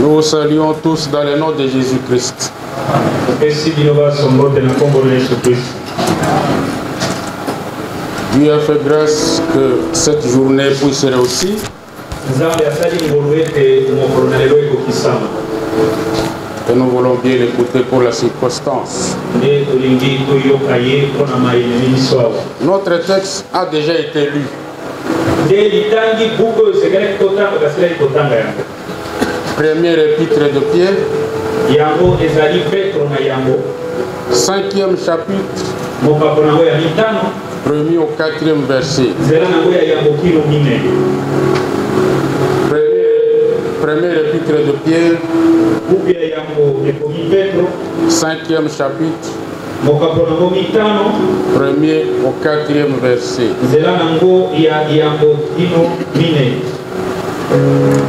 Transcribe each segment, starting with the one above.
Nous vous saluons tous dans le nom de Jésus-Christ. Dieu a fait grâce que cette journée puisse réussir. Et nous voulons bien l'écouter pour la circonstance. Notre texte a déjà été lu. Première épître de Pierre, 5e chapitre, 1er au 4e verset. Première épître de Pierre, 5e chapitre, 1er au 4e verset.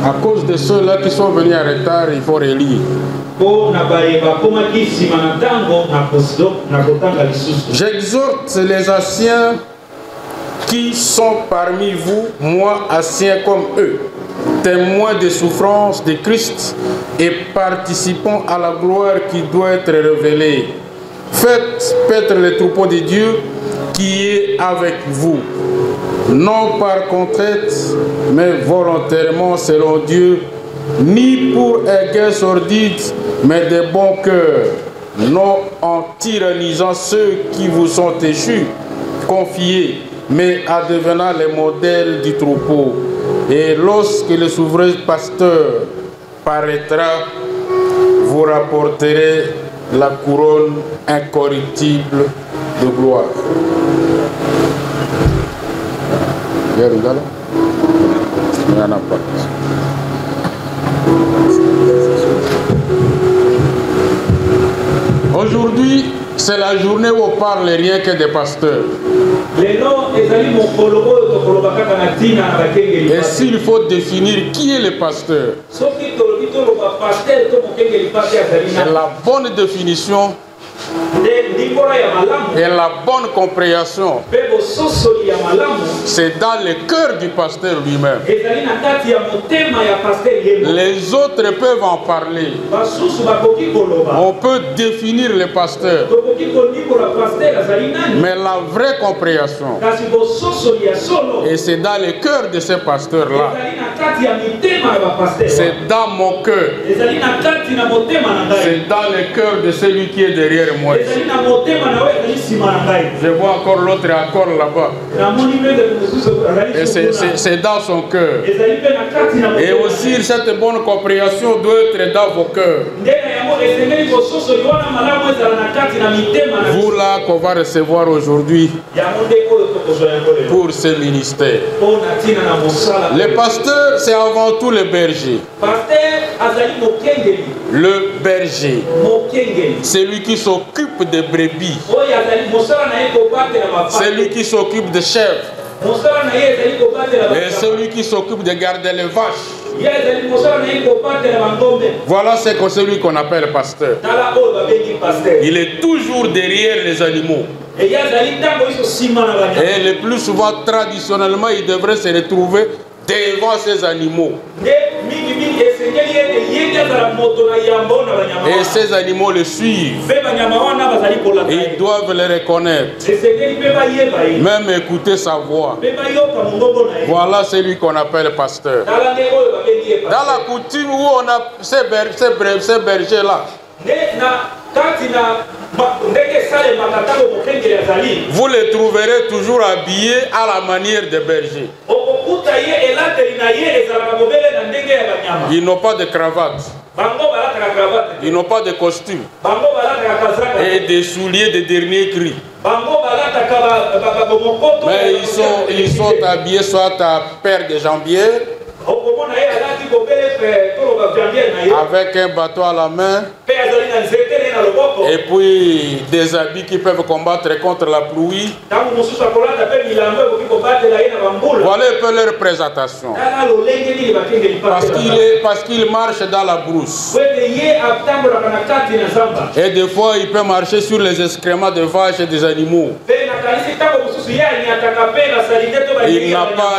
À cause de ceux-là qui sont venus en retard, il faut relire. J'exhorte les anciens qui sont parmi vous, moi anciens comme eux, témoins des souffrances de Christ et participants à la gloire qui doit être révélée. Faites paître le troupeau de Dieu qui est avec vous, non par contrainte, mais volontairement selon Dieu, ni pour un gain sordide, mais de bon cœur, non en tyrannisant ceux qui vous sont échus, confiés, mais en devenant les modèles du troupeau. Et lorsque le souverain pasteur paraîtra, vous rapporterez la couronne incorruptible de gloire. Aujourd'hui, c'est la journée où on parle rien que des pasteurs. Et s'il faut définir qui est le pasteur, la bonne définition et la bonne compréhension, c'est dans le cœur du pasteur lui-même. Les autres peuvent en parler. On peut définir le pasteur, mais la vraie compréhension, et c'est dans le cœur de ces pasteurs-là, c'est dans mon cœur, c'est dans le cœur de celui qui est derrière moi. Je vois encore l'autre accord là-bas. Et c'est dans son cœur. Et aussi cette bonne compréhension doit être dans vos cœurs. Vous là qu'on va recevoir aujourd'hui pour ce ministère. Le pasteur, c'est avant tout le berger. Le berger, c'est lui qui s'occupe des brebis, c'est lui qui s'occupe des chèvres, et celui qui s'occupe de garder les vaches. Voilà celui qu'on appelle pasteur. Il est toujours derrière les animaux. Et le plus souvent, traditionnellement, il devrait se retrouver devant ces animaux. Et ces animaux le suivent. Et ils doivent le reconnaître. Même écouter sa voix. Voilà celui qu'on appelle pasteur. Dans la coutume où on a ces bergers-là, vous les trouverez toujours habillés à la manière des bergers. Ils n'ont pas de cravate. Ils n'ont pas de costume. Et des souliers de dernier cri. Mais ils sont habillés soit à paire de jambières, avec un bateau à la main, et puis des habits qui peuvent combattre contre la pluie. Voilà un peu leur présentation. Parce qu'il marche dans la brousse. Et des fois, il peut marcher sur les excréments de vaches et des animaux.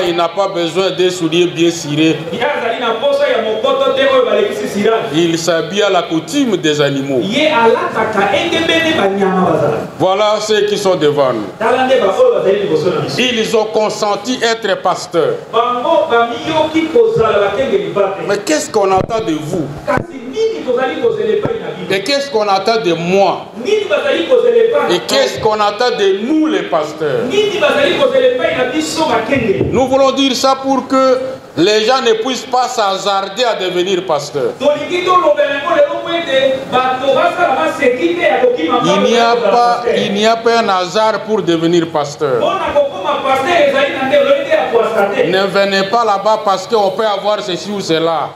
Il n'a pas besoin de souliers bien cirés. Il s'habille à la coutume des animaux. Voilà ceux qui sont devant nous. Ils ont consenti être pasteurs. Mais qu'est-ce qu'on attend de vous? Et qu'est-ce qu'on attend de moi? Et qu'est-ce qu'on attend de nous les pasteurs? Nous voulons dire ça pour que les gens ne puissent pas s'hasarder à devenir pasteurs. Il n'y a pas un hasard pour devenir pasteur. Ne venez pas là-bas parce qu'on peut avoir ceci ou cela.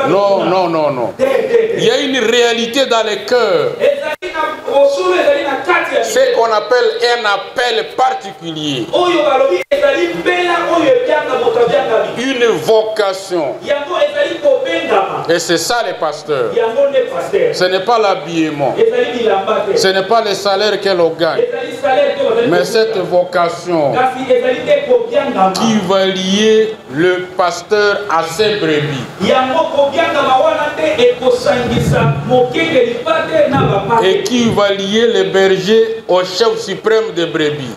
Non, non, non, non. Il y a une réalité dans les cœurs. C'est qu'on appelle un appel particulier. Une vocation. Et c'est ça les pasteurs. Ce n'est pas l'habillement. Ce n'est pas le salaire qu'elle gagne. Mais cette vocation qui va lier le pasteur à ses brebis. Et qui va lier les bergers au chef suprême des brebis.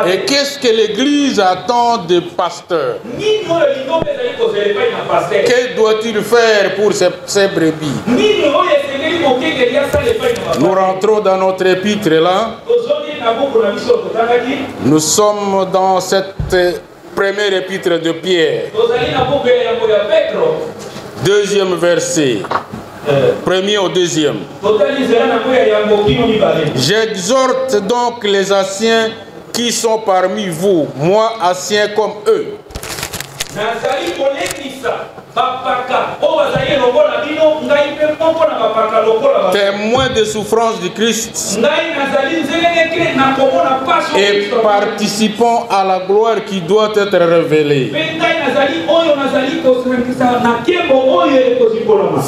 Et qu'est-ce que l'Église attend des pasteurs? Que doit-il faire pour ces brebis? Nous rentrons dans notre épître là. Nous sommes dans cette première épître de Pierre. Deuxième verset. Premier au deuxième. J'exhorte donc les anciens qui sont parmi vous, moi ancien comme eux. Témoins des souffrances du Christ et participants à la gloire qui doit être révélée.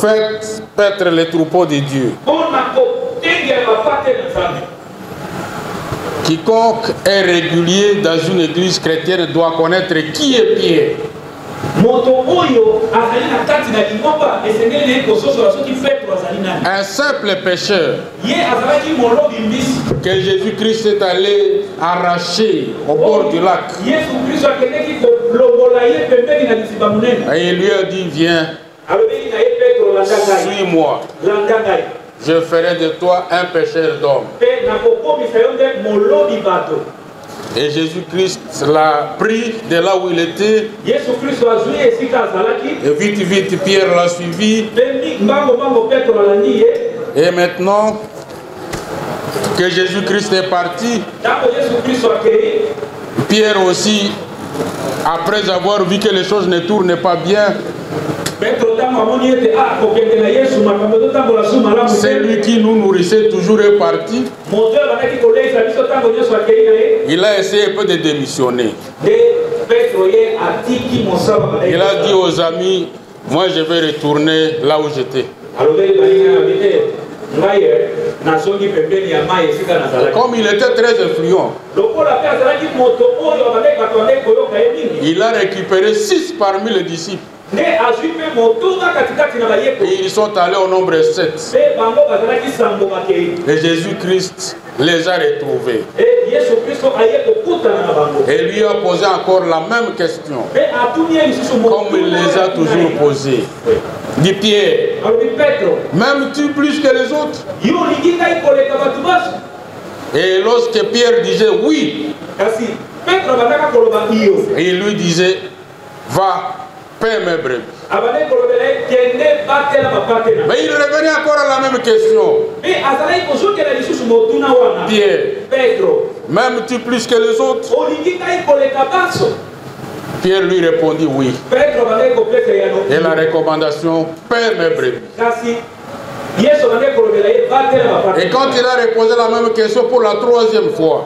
Faites paître les troupeaux de Dieu. Quiconque est régulier dans une église chrétienne doit connaître qui est Pierre. Un simple pécheur que Jésus-Christ est allé arracher au bord du lac. Et il lui a dit, viens, suis-moi. Je ferai de toi un pécheur d'homme. Et Jésus-Christ l'a pris de là où il était. Et vite, vite, Pierre l'a suivi. Et maintenant que Jésus-Christ est parti, Pierre aussi, après avoir vu que les choses ne tournent pas bien, celui qui nous nourrissait toujours est parti. Il a essayé un peu de démissionner. Il a dit aux amis, moi je vais retourner là où j'étais. Comme il était très influent, il a récupéré 6 parmi les disciples. Et ils sont allés au nombre 7. Et Jésus-Christ les a retrouvés. Et lui a posé encore la même question, comme il les a toujours posées. Dit Pierre, m'aimes-tu plus que les autres? Et lorsque Pierre disait oui, et il lui disait, va, paie mes brebis. Mais il revenait encore à la même question. Pierre, m'aimes-tu plus que les autres? Pierre lui répondit oui. Et la recommandation, paie mes brebis. Et quand il a reposé la même question pour la 3e fois,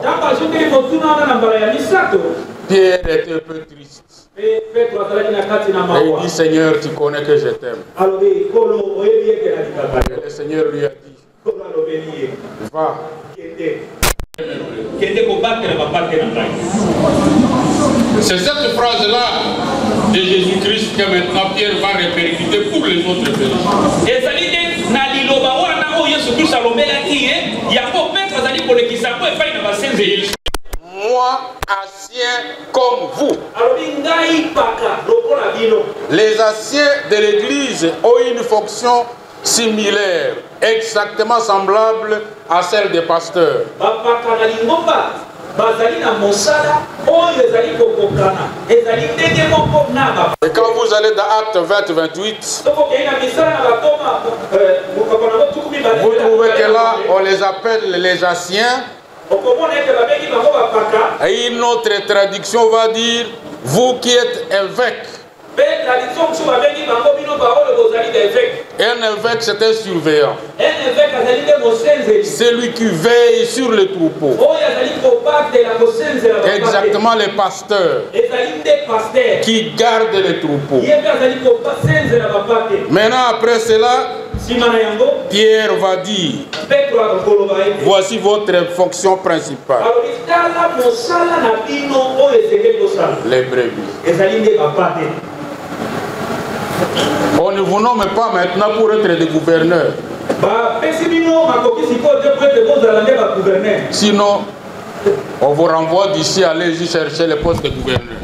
Pierre était un peu triste. Et il dit, Seigneur, tu connais que je t'aime. Et le Seigneur lui a dit, va. C'est cette phrase-là de Jésus-Christ que maintenant Pierre va répercuter pour les autres pécheurs. Moi, ancien comme vous. Les anciens de l'Église ont une fonction similaire, exactement semblable à celle des pasteurs. Et quand vous allez dans Actes 20-28, vous trouvez que là, on les appelle les anciens. Et une autre traduction va dire, vous qui êtes évêques. Un évêque, c'est un surveillant. C'est lui qui veille sur le troupeau. Exactement, les pasteurs qui gardent les troupeaux. Maintenant, après cela, Pierre va dire, voici votre fonction principale. Les brebis. On ne vous nomme pas maintenant pour être des gouverneurs. Sinon, on vous renvoie d'ici, allez-y chercher le poste de gouverneur.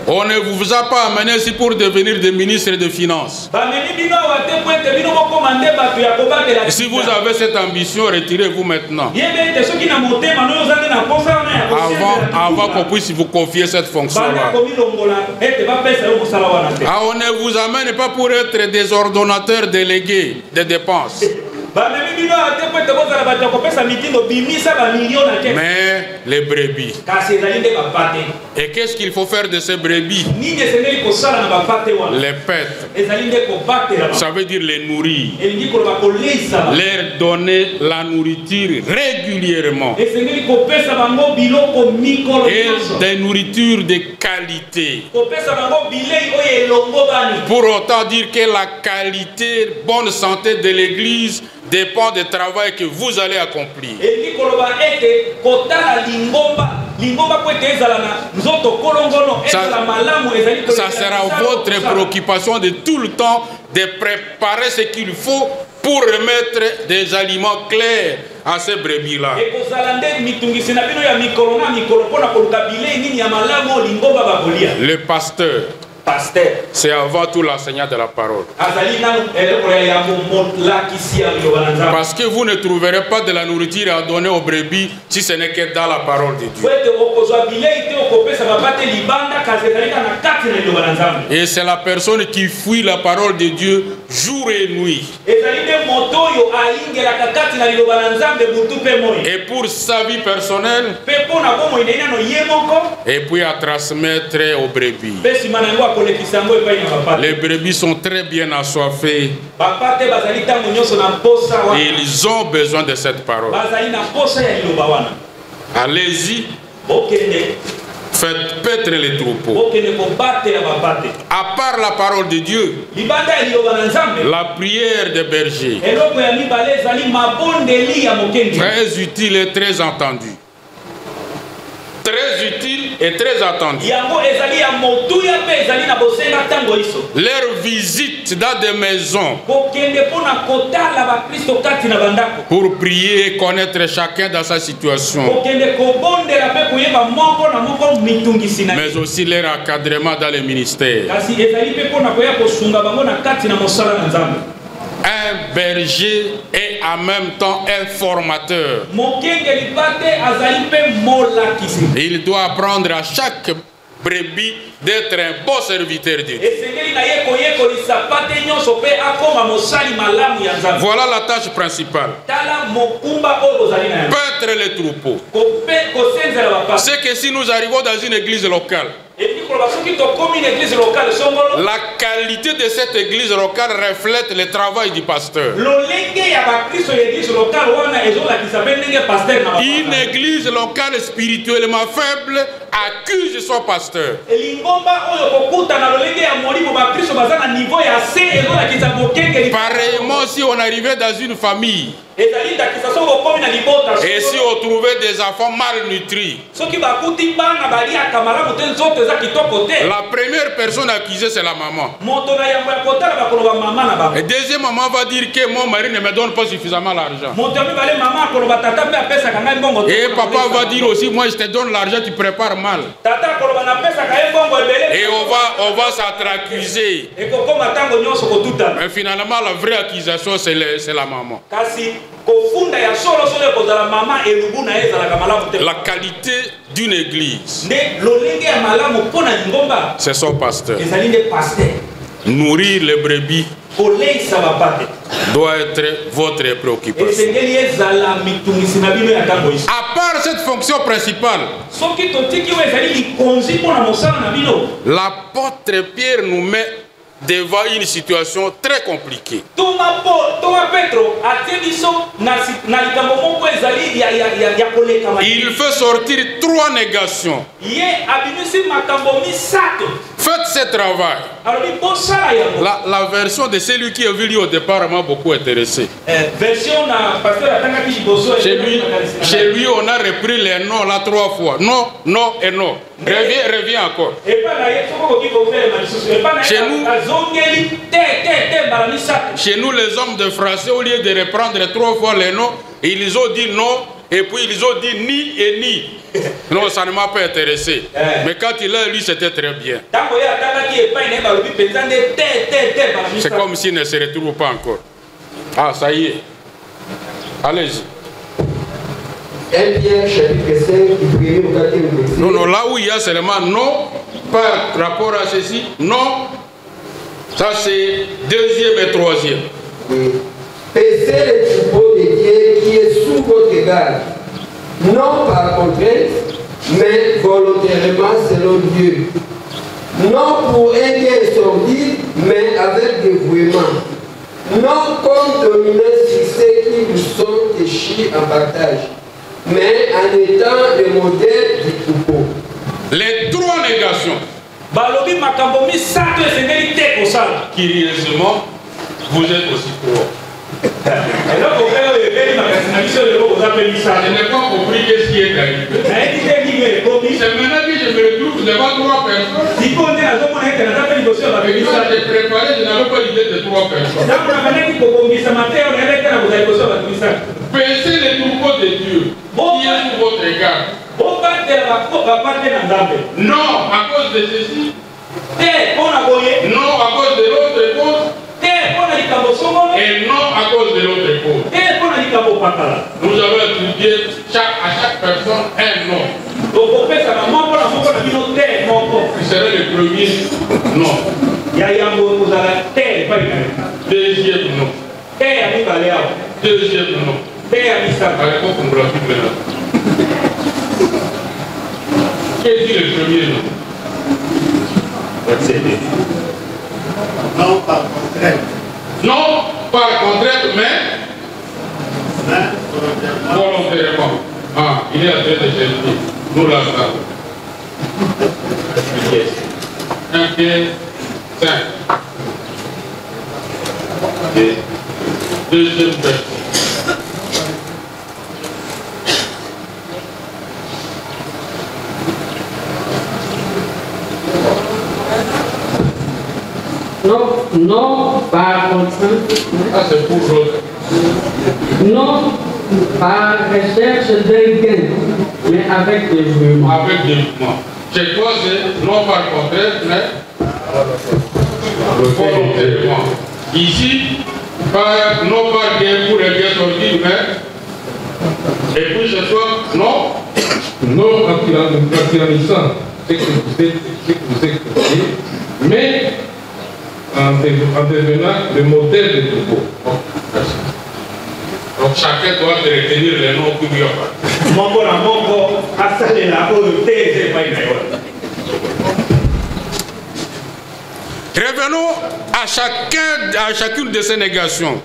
On ne vous a pas amené ici pour devenir des ministres des Finances. Si vous avez cette ambition, retirez-vous maintenant. Avant qu'on puisse vous confier cette fonction-là. On ne vous amène pas pour être des ordonnateurs délégués des dépenses. Mais les brebis. Et qu'est-ce qu'il faut faire de ces brebis? Les paître. Ça veut dire les nourrir. Leur donner la nourriture régulièrement. Et des nourritures de qualité. Pour autant dire que la qualité, bonne santé de l'Église dépend du travail que vous allez accomplir. Ça sera votre préoccupation de tout le temps de préparer ce qu'il faut pour remettre des aliments clairs à ces brebis-là. Le pasteur, c'est avant tout l'enseignant de la parole. Parce que vous ne trouverez pas de la nourriture à donner aux brebis si ce n'est que dans la parole de Dieu. Et c'est la personne qui fuit la parole de Dieu jour et nuit. Et pour sa vie personnelle, et puis à transmettre aux brebis. Les brebis sont très bien assoiffées. Et ils ont besoin de cette parole. Allez-y. Faites paître les troupeaux. À part la parole de Dieu, la prière des bergers, très utile et très entendue. Très utile et très attendu. Leur visite dans des maisons pour prier et connaître chacun dans sa situation. Mais aussi leur encadrement dans les ministères. Un berger est en même temps un formateur. Il doit apprendre à chaque brebis d'être un bon serviteur de Dieu. Voilà la tâche principale. Paître les troupeaux. C'est que si nous arrivons dans une église locale, La qualité de cette église locale reflète le travail du pasteur. Une église locale spirituellement faible accuse son pasteur. Pareillement, si on arrivait dans une famille et si on trouvait des enfants malnutris, la première personne accusée, c'est la maman. Et deuxième maman va dire que mon mari ne me donne pas suffisamment l'argent. Et papa va dire aussi, moi je te donne l'argent, tu prépares mal. Et on va s'accuser. Mais finalement, la vraie accusation, c'est la maman. La qualité d'une église, c'est son pasteur. Nourrir les brebis doit être votre préoccupation. À part cette fonction principale, l'apôtre Pierre nous met devant une situation très compliquée. Il fait sortir 3 négations. Faites ce travail. La version de celui qui a vu lui au départ m'a beaucoup intéressé. Chez lui, on a repris les noms là 3 fois. Non, non et non. Reviens encore. Chez nous, les hommes de français, au lieu de reprendre 3 fois les noms, ils ont dit non, et puis ils ont dit ni et ni. Non, ça ne m'a pas intéressé. Mais quand il a lu, c'était très bien. C'est comme s'il ne se retrouve pas encore. Ah, ça y est. Allez-y. 1 Pierre chapitre 5, non, non, là où il y a seulement non, par rapport à ceci, non, ça c'est 2e et 3e. Oui. Paissez le troupeau de Dieu qui est sous votre garde, non par contrainte, mais volontairement selon Dieu. Non pour un gain sordide, mais avec dévouement. Non comme dominant sur ceux qui vous sont déchirés en partage, mais en étant le modèle du troupeau. Les 3 négations. Curieusement, vous êtes aussi 3. Je n'ai pas compris qu'est-ce qui est arrivé. C'est maintenant que je me retrouve devant 3 personnes. Et quand j'ai préparé, je n'avais pas l'idée de 3 personnes. Pensez les troupeaux de Dieu qui est sous votre garde. Non à cause de ceci. Non à cause de l'autre cause. Et non à cause de l'autre cause. Nous avons étudié à chaque personne un nom. Qui serait le premier nom. Deuxième nom. Deuxième nom. Qu'est-ce que le premier nom? Non par contrainte. Non par contrainte, mais volontairement. Ah, il est en train de chercher. Nous la savons. 1 Pierre 5. Deuxième verset. Non par contrainte. Ah, c'est pour l'autre. Non par recherche d'un gain, mais avec dévouement. Avec dévouement. Chez toi, c'est non par contrainte, mais volontairement. Ici, non par gain pour les gains sortis, mais. Et puis chez toi, non. Non en tyrannissant ce que vous écoutez, mais en devenant le modèle de troupeau. Donc chacun doit retenir les noms qu'il y a. Revenons à chacune de ces négations.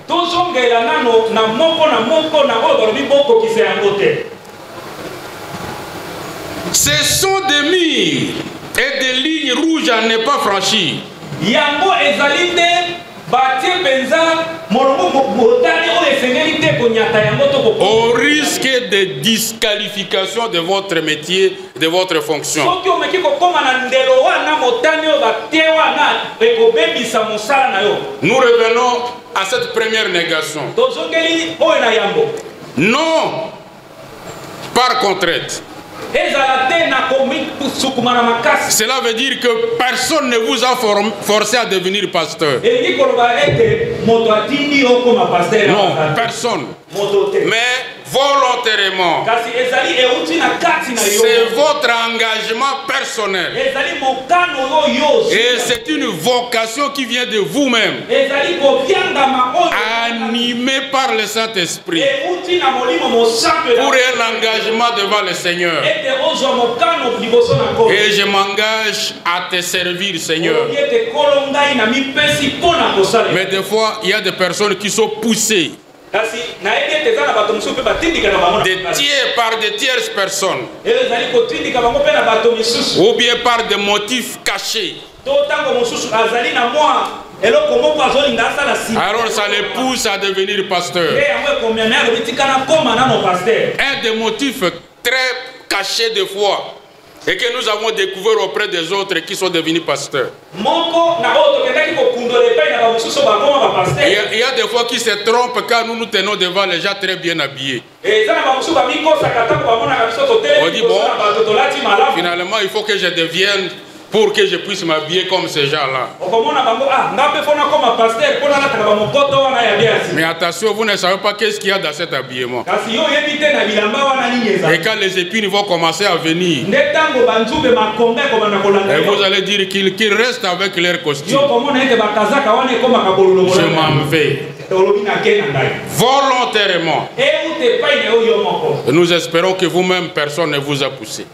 Ce sont des murs et des lignes rouges à ne pas franchir. Au risque de disqualification de votre métier, de votre fonction. Nous revenons à cette première négation. Non, par contrainte. Cela veut dire que personne ne vous a forcé à devenir pasteur. Non, personne. Mais volontairement. C'est votre engagement personnel. Et c'est une vocation qui vient de vous-même. Animé par le Saint-Esprit. Pour un engagement devant le Seigneur. Et je m'engage à te servir, Seigneur. Mais des fois, il y a des personnes qui sont poussées. Par des tierces personnes ou bien par des motifs cachés. Alors ça les pousse à devenir pasteur. Un des motifs très cachés de foi et que nous avons découvert auprès des autres qui sont devenus pasteurs. Il y a des fois qui se trompent quand nous nous tenons devant les gens très bien habillés. On dit bon, finalement il faut que je devienne pour que je puisse m'habiller comme ces gens-là. Mais attention, vous ne savez pas qu'est-ce qu'il y a dans cet habillement. Et quand les épines vont commencer à venir, et vous allez dire qu'ils restent avec leur costume. Je m'en vais. Volontairement. Nous espérons que vous-même, personne ne vous a poussé.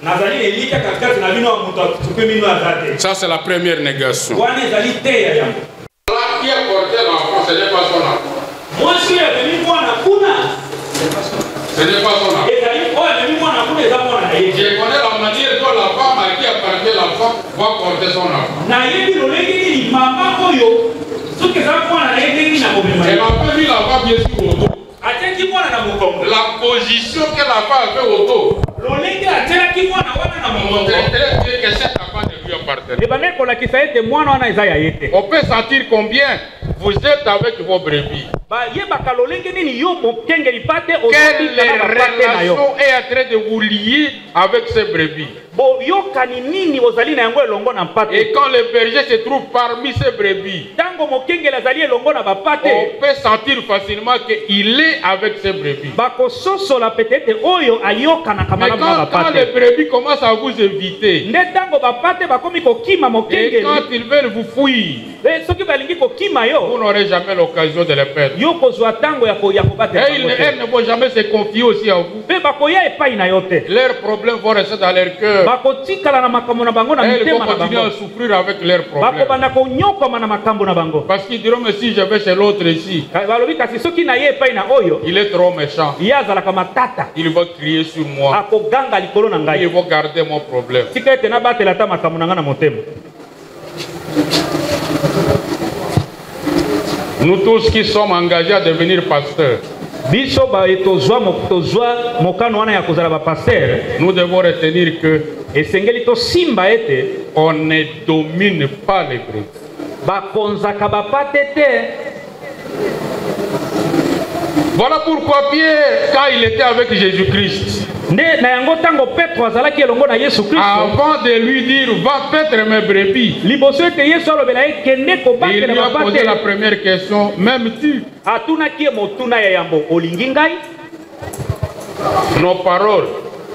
Ça, c'est la première négation. La qui a porté l'enfant, ce n'est pas son enfant. Ce n'est pas son enfant. Je connais la manière dont la femme à qui appartient l'enfant va porter son enfant. Elle a pas mis l'enfant bien sûr au dos. La position que la femme a fait au dos. On peut sentir combien vous êtes avec vos brebis. Quelle relation est en train de vous lier avec ces brebis? Et quand le berger se trouve parmi ces brebis, on peut sentir facilement qu'il est avec ces brebis. Mais quand les brebis commencent à vous éviter, et quand ils veulent vous fuir, vous n'aurez jamais l'occasion de les perdre. Elles ne vont jamais se confier aussi à vous. Leurs problèmes vont rester dans leur cœur. Elles vont continuer à souffrir avec leurs problèmes. Parce qu'ils diront, mais si je vais chez l'autre ici, il est trop méchant. Il va crier sur moi. Il va garder mon problème. Nous tous qui sommes engagés à devenir pasteurs, nous devons retenir que on ne domine pas les brebis. Voilà pourquoi Pierre, quand il était avec Jésus-Christ, avant de lui dire va paître mes brebis, il lui a posé la première question, m'aimes-tu? Nos paroles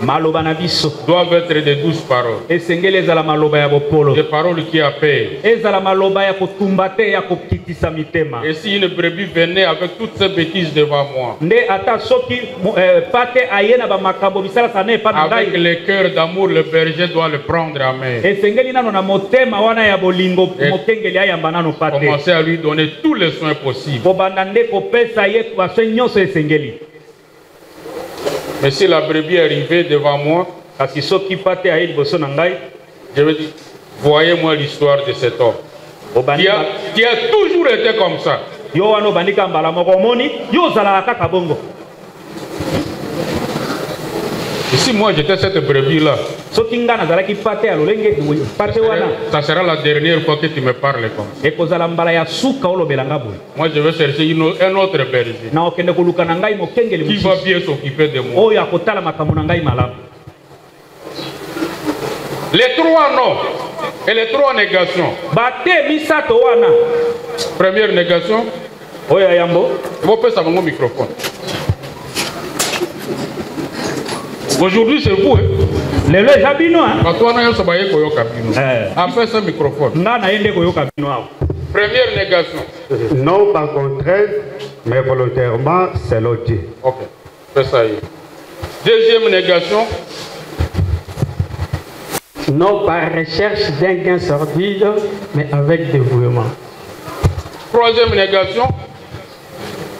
maloba na biso doivent être de douces paroles, esengeli ezala maloba ya bopolo, des paroles qui apaisent. ezala maloba ya kotumba te ya kokitisa mitema. Et si une brebis venait avec toutes ces bêtises devant moi, Nde ata soki pate ayena ba makambo bisala sana epa na avec ngai, le cœur d'amour, le berger doit le prendre à main. esengeli nano na motema wana ya bolingo mokengeli ayamba nano pate. Commencer à lui donner tous les soins possibles. Kobanda nde kopesa ye baswe nyonso esengeli. Mais si la brebis est arrivée devant moi, Kasi soki pate aye liboso na ngai, je vais dire, voyez-moi l'histoire de cet homme obandi qui a toujours été comme ça. yo wana obandika mbala moko omoni yo ozalaka kaka bongo. Et si moi j'étais cette brebis-là, Soki nga nazalaki pate ya lolenge pate wana ça sera la dernière fois que tu me parles comme ça. ekozala mbala ya suka olobela nga boye. Moi je vais chercher un autre berger Na okende koluka na ngai mokengeli qui va mosusu bien s'occuper de moi. oyo akotala makambo na ngai malamu. Les trois noms et les trois négations. Bate misato wana Première négation, oyo ya yambo vous pouvez savoir mon microphone. Aujourd'hui c'est vous. lelo eza bino Quand toi on a sabayé koyoka bino. Eh. Après ce microphone. nga na ye nde koyoka bino awa. Première négation. Non par contrainte, mais volontairement, selon Dieu. Ok. Fais ça. Deuxième négation. Non par recherche d'un gain sordide, mais avec dévouement. Troisième négation.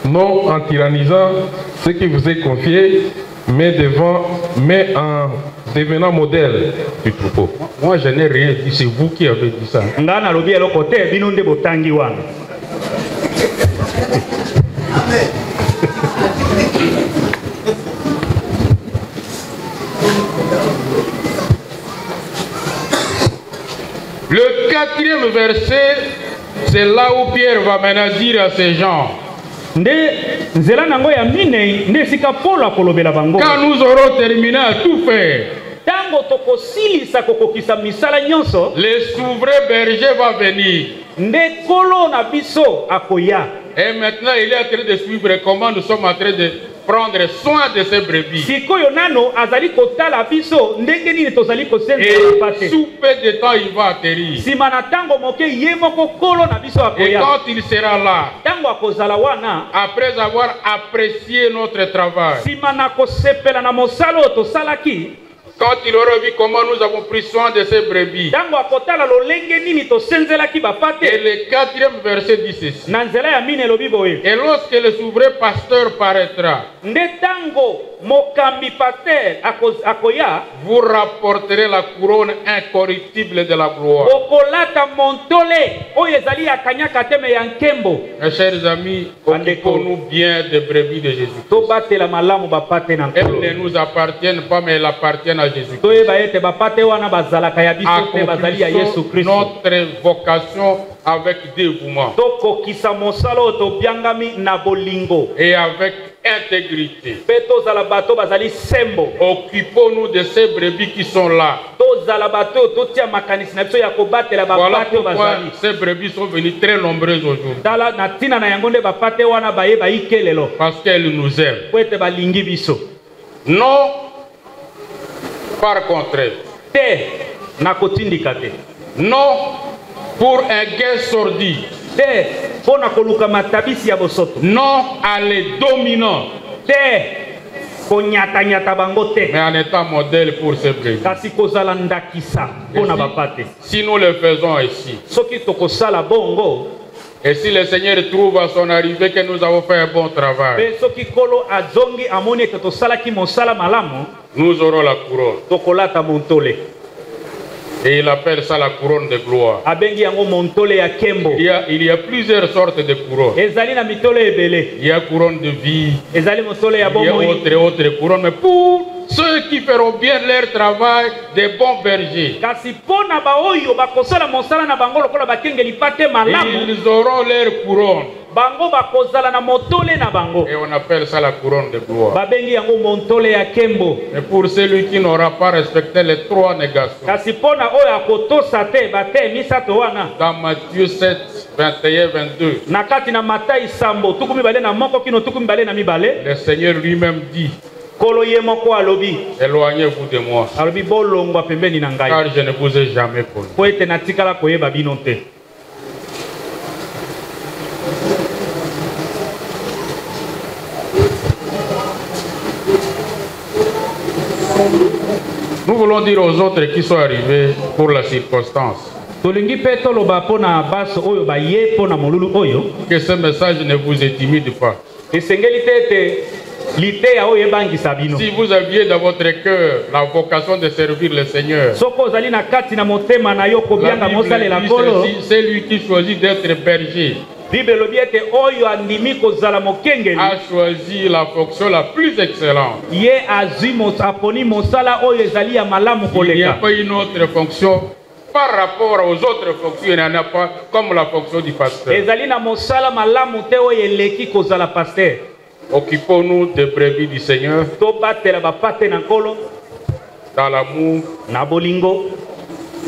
Non en tyrannisant ce qui vous est confié, mais en devenant modèle du troupeau. Moi je n'ai rien dit, c'est vous qui avez dit ça. Nga nalobi eloko te bino nde botangi wana. Le quatrième verset, c'est là où Pierre va maintenant dire à ces gens, Nde nzela nango ya minei nde sika Paulo akolobela bango. quand nous aurons terminé à tout faire, Tango tokosilisa kokokisa misala nyonso, le souverain berger va venir. nde kolo na biso akoya. Et maintenant, il est en train de suivre comment nous sommes en train de prendre soin de ces brebis. Sikoyo nano azali kotala biso ndenge nini tozali kosenza Et pate. sous peu de temps, il va atterrir. Sima na tango moke ye moko kolo na biso Et akoya. quand il sera là, Tango akozala wana, après avoir apprécié notre travail, sima na kosepela na mosala oyo tosalaki, quand il aura vu comment nous avons pris soin de ces brebis, tango akotala lolenge nini tosenzelaki et bapate, le quatrième verset dit ceci. na nzela ya mine elobi boye. Et lorsque le souverain pasteur paraîtra, Nde tango mokambi pater akoya, vous rapporterez la couronne incorruptible de la gloire. okolata montole oyo ezali ya kanyaka teme ya nkembo. Mes chers amis, occupons-nous bien des brebis de Jésus. Tobatela malamu bapate na Elles nkolo. ne nous appartiennent pas, mais elles appartiennent à Jésus. Toyeba ete bapate wana bazalaka ya biso te bazali ya Yesu Accomplissons Kristo. notre vocation avec dévouement Tokokisa mosala oyo tobiangami na bolingo. et avec intégrité. Pe tozala bato bazali sembo. Occupons-nous de ces brebis qui sont là. Tozala bato oyo totia makanisi na biso ya kobatela Voilà bapate oyo pourquoi bazali. ces brebis sont venues très nombreuses aujourd'hui. Tala na tina na yango nde bapate wana bayeba ikelelo. Parce qu'elles nous aiment. Po ete balingi biso. Non, par contraire. Te na kotindika te. Non, pour un gain sordide. Te mpo na koluka matabisi ya bosoto. Non à les dominants. Te konyata-nyata bango te. Mais en étant modèle pour ces brebis. Kasi kozala ndakisa mpo na bapate. Si nous le faisons ici, Soki tokosala bongo, et si le Seigneur trouve à son arrivée que nous avons fait un bon travail, pe soki kolo azongi amoni ete tosalaki mosala malamu, nous aurons la couronne. tokolata montole. Et il appelle ça la couronne de gloire. Abengi yango montole ya kembo. Il y a plusieurs sortes de couronnes. Ezali na mitole ebele. Il y a couronne de vie, Ezali montole ya il y a bomoi. autre couronne. Mais pour ceux qui feront bien leur travail, des bons bergers, Kasi mpo na baoyo bakosala mosala na bango lokola bakengeli pate malamu, ils auront leur couronne. bango bakozala na motole na bango. Et on appelle ça la couronne de gloire. Babengi yango montole ya kembo. Mais pour celui qui n'aura pas respecté les trois négations, Kasi mpo na oyo akotosa te bate misato wana, dans Matthieu 7, 21, 22, na kati na Matai sambo tuku mibale na moko kino tuku mibale na mibale, le Seigneur lui-même dit, Éloignez-vous de moi, car je ne vous ai jamais connu. Nous voulons dire aux autres qui sont arrivés pour la circonstance que ce message ne vous intimide pas. Si vous aviez dans votre cœur la vocation de servir le Seigneur, c'est lui qui choisit d'être berger. A choisi la fonction la plus excellente. Il n'y a pas une autre fonction par rapport aux autres fonctions. Il n'y en a pas comme la fonction du pasteur. Occupons-nous des brebis du Seigneur dans l'amour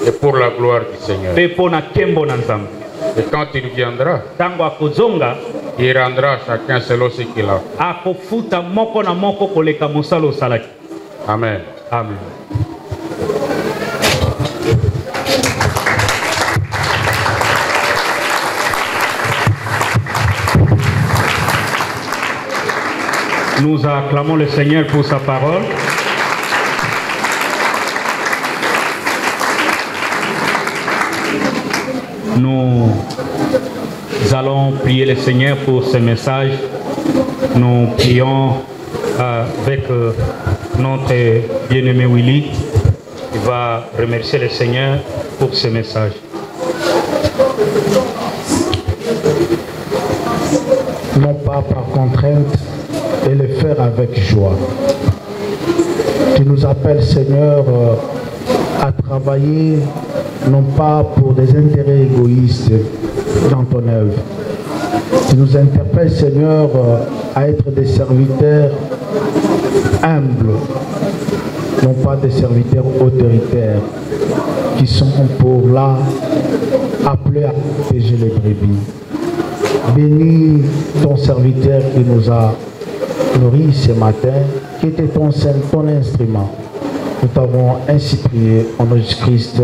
et pour la gloire du Seigneur. Et quand il viendra, il rendra à chacun selon ce qu'il a. Amen. Amen. Nous acclamons le Seigneur pour sa parole. Nous allons prier le Seigneur pour ce message. Nous prions avec notre bien-aimé Willy. Il va remercier le Seigneur pour ce message. Non pas par contrainte, et le faire avec joie. Tu nous appelles, Seigneur, à travailler non pas pour des intérêts égoïstes dans ton œuvre. Tu nous interpelles, Seigneur, à être des serviteurs humbles, non pas des serviteurs autoritaires, qui sont pour là appelés à protéger les brebis. Bénis ton serviteur qui nous a nourris ce matin, qui était ton instrument. Nous t'avons ainsi prié en Jésus-Christ.